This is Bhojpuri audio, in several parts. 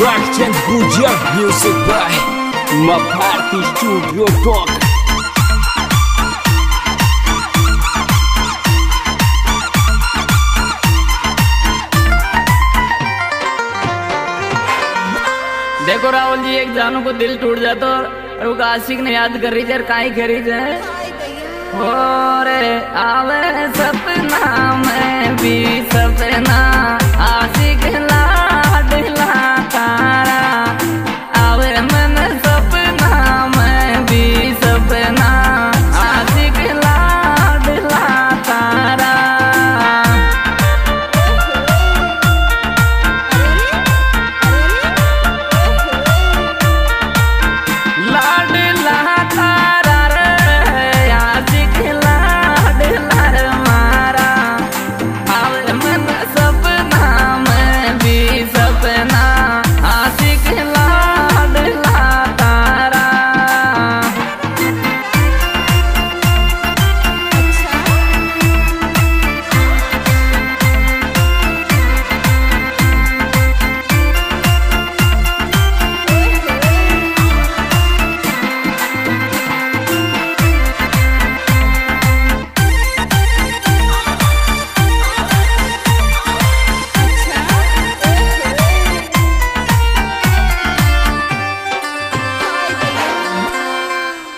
Production Hujan Music by Maparty Studio Talk. देखो राहुल जी, एक जानू को दिल टूट जाता और वो आशिक ने याद कर रही है, काई करी जाए हो रे आवे सपना में भी सपना आशिक लाडला तारा आवे मन सपना में भी सपना आशिक लाडला तारा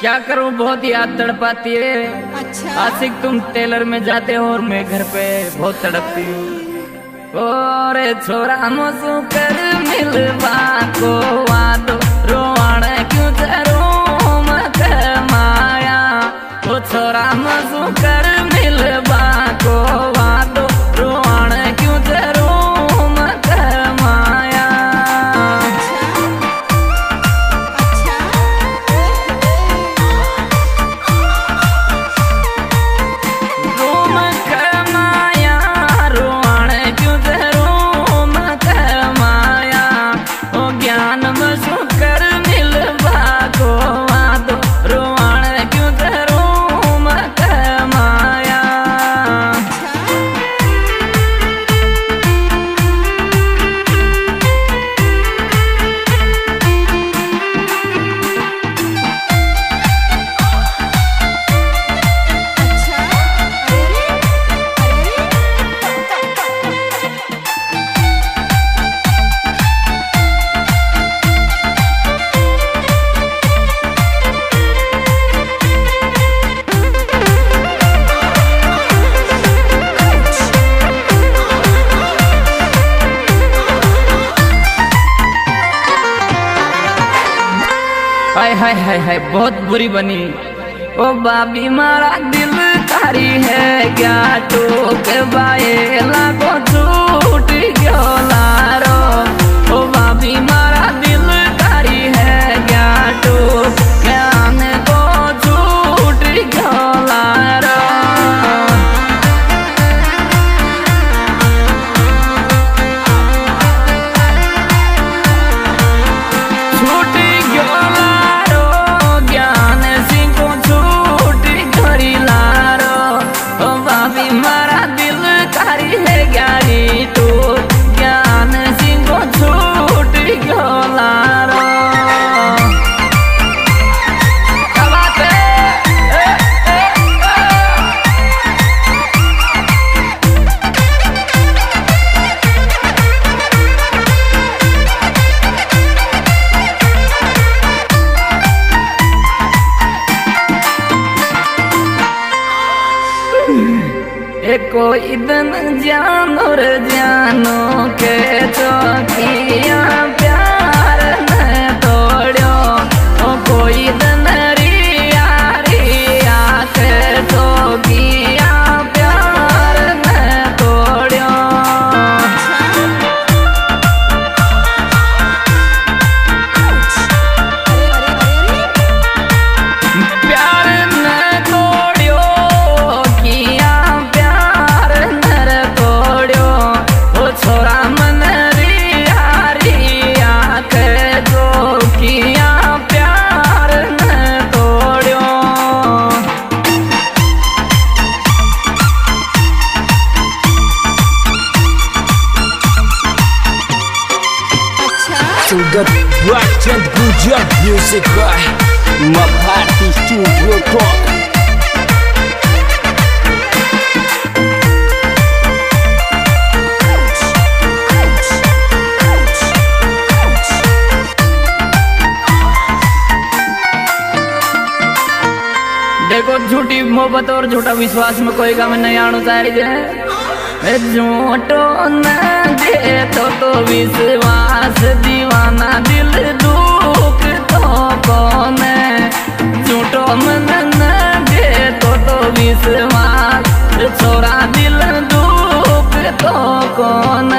क्या करूं, बहुत याद तड़पाती है। अच्छा। आशिक तुम टेलर में जाते हो और मैं घर पे बहुत तड़पती हूँ। और छोरा मसू कर मिलवा को वादो रोवाण क्यों जरो मत माया। ओ छोरा मसू कर मिलवा को वादो रोवाण क्यों जरो मत माया। हाय हाय हाय, बहुत बुरी बनी। ओ बाबी मारा दिल तारी है क्या टोक बाए लागो छूट गयो लारो। ओ बाबी मारा दिल तारी है क्या टोक ज्ञान को छूट गयो लारो। कोई दिन जानो रे जानो के चौकिया प्यार न तोड़ो। ओ कोई दिन रिया रिया के चौकिया प्यार न तोड़ो। प्यार न तोड़ो किया छोरा मन रिया रिया के जो किया प्यार न तोड़ो। स्वागत बच्चन गुजर म्यूजिक बाय मां भारती स्टूडियो टॉक। देखो झूठी मोहब्बत और झूठा विश्वास में कोई काम नहीं आना चाहिए। झूठो न दे तो विश्वास दीवाना दिल दुख तो कौन झूठो मन न दे तो विश्वास छोरा दिल दुख तो कौन।